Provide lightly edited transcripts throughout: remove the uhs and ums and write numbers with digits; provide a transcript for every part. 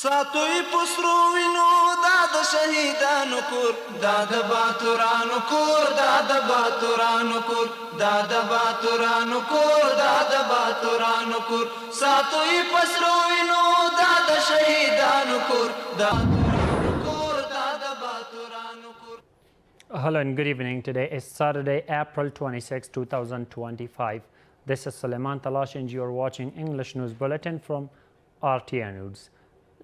ساتوی پسرو وینو داد شهیدانو کور داد باتورانو کور داد باتورانو کور داد باتورانو کور داد باتورانو کور ساتوی پسرو وینو داد شهیدانو کور داد کور داد باتورانو کور. Hello and good evening. Today is Saturday, April 26, 2025. This is Suleiman Talash and you are watching English News Bulletin from RTA News.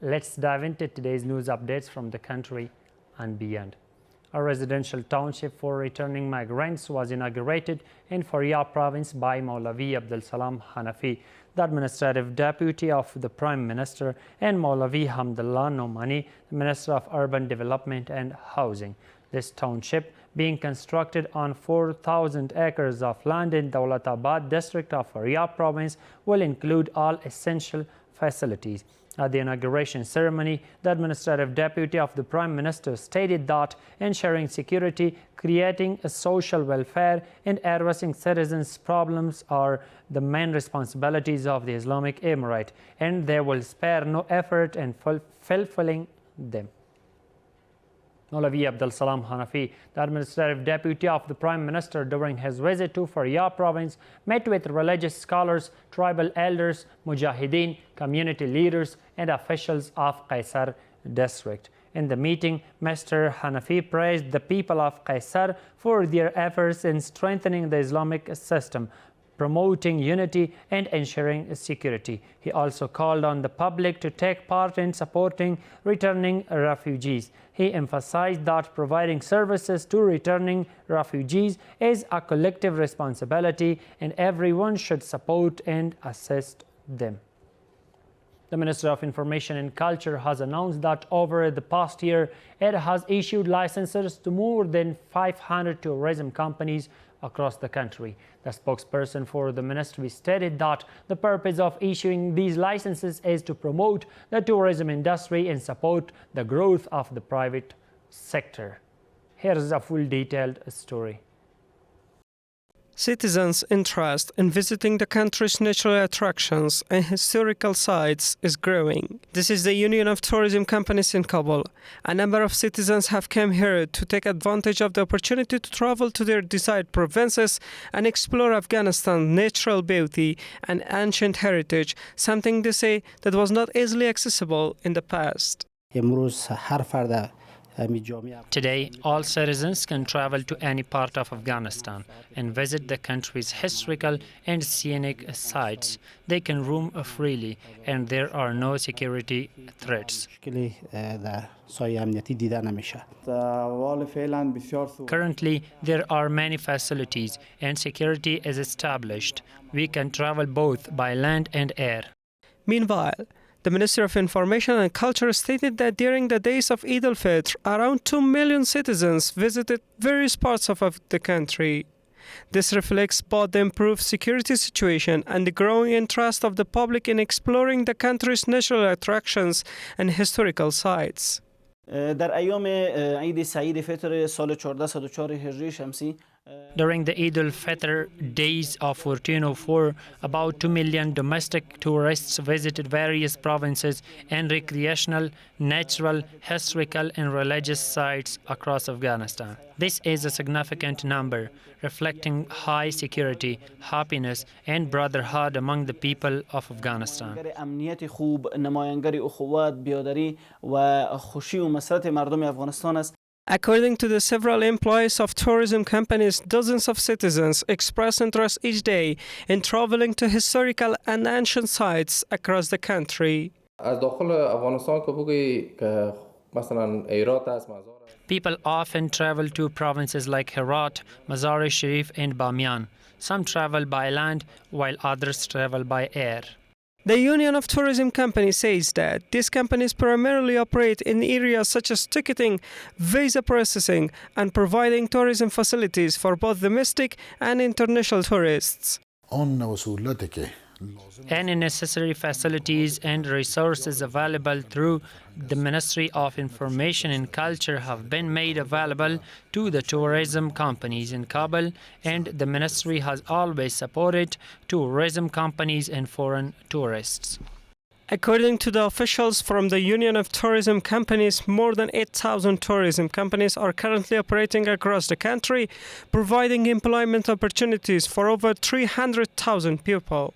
Let's dive into today's news updates from the country and beyond. A residential township for returning migrants was inaugurated in Faryab province by Maulavi Abdul Salam Hanafi, the administrative deputy of the Prime Minister, and Maulavi Hamdullah Nomani, the Minister of Urban Development and Housing. This township, being constructed on 4,000 acres of land in Daulatabad district of Faryab province, will include all essential facilities. At the inauguration ceremony, the administrative deputy of the Prime Minister stated that ensuring security, creating a social welfare, and addressing citizens' problems are the main responsibilities of the Islamic Emirate, and they will spare no effort in fulfilling them. Maulavi Abdul Salam Hanafi, the administrative deputy of the Prime Minister, during his visit to Faryab province, met with religious scholars, tribal elders, mujahideen, community leaders, and officials of Qaisar district. In the meeting, Mr. Hanafi praised the people of Qaisar for their efforts in strengthening the Islamic system, promoting unity and ensuring security. He also called on the public to take part in supporting returning refugees. He emphasized that providing services to returning refugees is a collective responsibility and everyone should support and assist them. The Minister of Information and Culture has announced that over the past year, it has issued licenses to more than 500 tourism companies across the country. The spokesperson for the ministry stated that the purpose of issuing these licenses is to promote the tourism industry and support the growth of the private sector. Here is a full detailed story. Citizens' interest in visiting the country's natural attractions and historical sites is growing. This is the Union of Tourism Companies in Kabul. A number of citizens have come here to take advantage of the opportunity to travel to their desired provinces and explore Afghanistan's natural beauty and ancient heritage, something they say that was not easily accessible in the past. Today, all citizens can travel to any part of Afghanistan and visit the country's historical and scenic sites. They can roam freely and there are no security threats. Currently, there are many facilities and security is established. We can travel both by land and air. Meanwhile, the Minister of Information and Culture stated that during the days of Eid al-Fitr, around 2 million citizens visited various parts of the country. This reflects both the improved security situation and the growing interest of the public in exploring the country's natural attractions and historical sites. During the Eid al-Fitr days of 1404, about 2 million domestic tourists visited various provinces and recreational, natural, historical and religious sites across Afghanistan. This is a significant number, reflecting high security, happiness and brotherhood among the people of Afghanistan. According to the several employees of tourism companies, dozens of citizens express interest each day in traveling to historical and ancient sites across the country. People often travel to provinces like Herat, Mazar-e-Sharif and Bamiyan. Some travel by land, while others travel by air. The Union of Tourism Companies says that these companies primarily operate in areas such as ticketing, visa processing, and providing tourism facilities for both domestic and international tourists. Any necessary facilities and resources available through the Ministry of Information and Culture have been made available to the tourism companies in Kabul, and the ministry has always supported tourism companies and foreign tourists. According to the officials from the Union of Tourism Companies, more than 8,000 tourism companies are currently operating across the country, providing employment opportunities for over 300,000 people.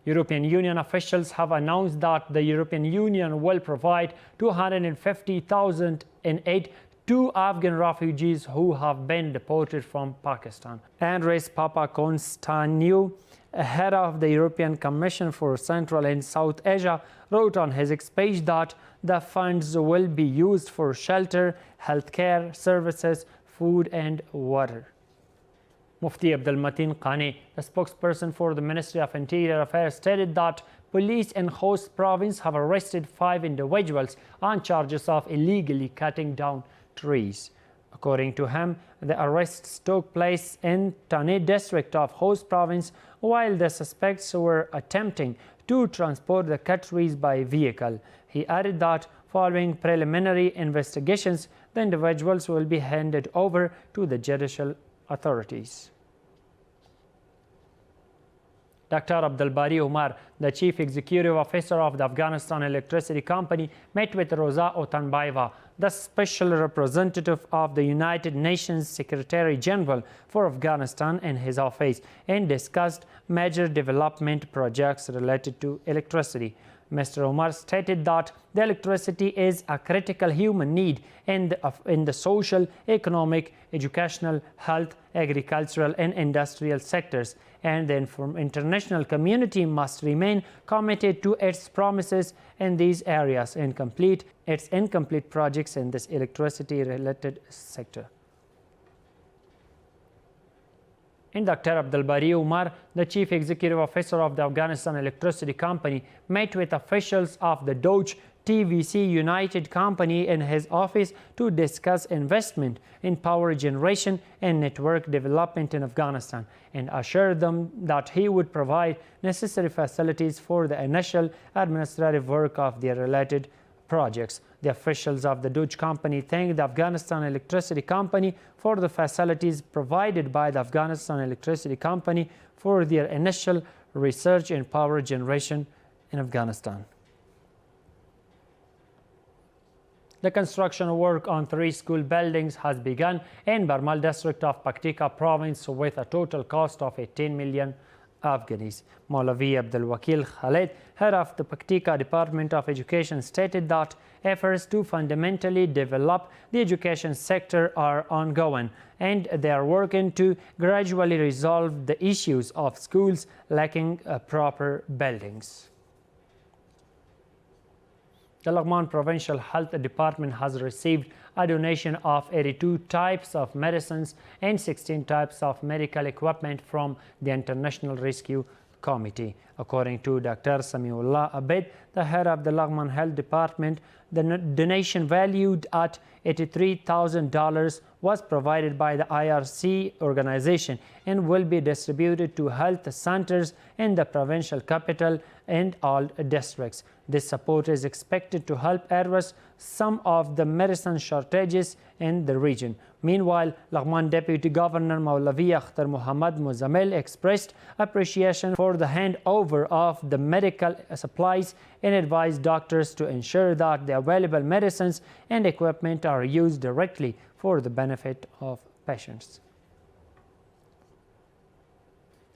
European Union officials have announced that the European Union will provide 250,000 in aid to Afghan refugees who have been deported from Pakistan. Andres Papakonstantinou, head of the European Commission for Central and South Asia, wrote on his X page that the funds will be used for shelter, healthcare services, food and water. Mufti Abdul Mateen Qani, the spokesperson for the Ministry of Interior Affairs, stated that police in Khost province have arrested 5 individuals on charges of illegally cutting down trees. According to him, the arrests took place in Tane district of Khost province while the suspects were attempting to transport the cut trees by vehicle. He added that following preliminary investigations, the individuals will be handed over to the judicial authorities. Dr. Abdul Bari Umar, the Chief Executive Officer of the Afghanistan Electricity Company, met with Roza Otanbayeva, the Special Representative of the United Nations Secretary General for Afghanistan in his office, and discussed major development projects related to electricity. Mr. Omar stated that the electricity is a critical human need in the social, economic, educational, health, agricultural and industrial sectors, and the international community must remain committed to its promises in these areas and complete its incomplete projects in this electricity-related sector. And Dr. Abdul Bari Umar, the Chief Executive Officer of the Afghanistan Electricity Company, met with officials of the Doge TVC United Company in his office to discuss investment in power generation and network development in Afghanistan, and assured them that he would provide necessary facilities for the initial administrative work of the related projects. The officials of the Doge Company thanked the Afghanistan Electricity Company for the facilities provided by the Afghanistan Electricity Company for their initial research in power generation in Afghanistan. The construction work on 3 school buildings has begun in Barmal district of Paktika province with a total cost of 18 million Afghanis. Maulavi Abdul Wakil Khalid, head of the Paktika Department of Education, stated that efforts to fundamentally develop the education sector are ongoing, and they are working to gradually resolve the issues of schools lacking proper buildings. The Laghman Provincial Health Department has received a donation of 82 types of medicines and 16 types of medical equipment from the International Rescue Committee. According to Dr. Samiullah Abed, the head of the Laghman Health Department, the donation valued at $83,000 was provided by the IRC organization and will be distributed to health centers in the provincial capital and all districts. This support is expected to help address some of the medicine shortages in the region. Meanwhile, Laghman Deputy Governor Maulavi Akhtar Muhammad Muzamil expressed appreciation for the handover of the medical supplies and advised doctors to ensure that the available medicines and equipment are used directly for the benefit of patients.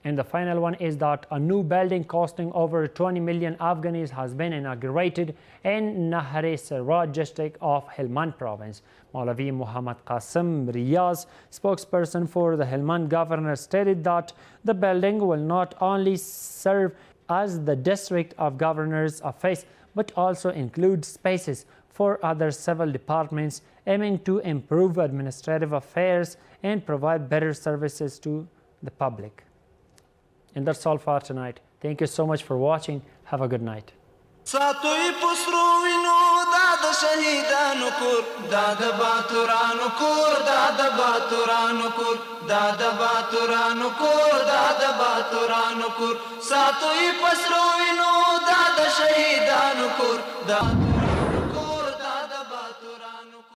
And the final one is that a new building costing over 20 million Afghanis has been inaugurated in Nahre Siraj district of Helmand province. Maulavi Muhammad Qasim Riyaz, spokesperson for the Helmand governor, stated that the building will not only serve as the district of governor's office but also include spaces for other civil departments, aiming to improve administrative affairs and provide better services to the public. And that's all for tonight. Thank you so much for watching. Have a good night. ساتوی پسرو وینو دا د شهیدانو کور دا د باتورانو کور دا د باتورانو کور دا د باتورانو کور دا د باتورانو کور ساتوی پسرو وینو دا د شهیدانو کور دا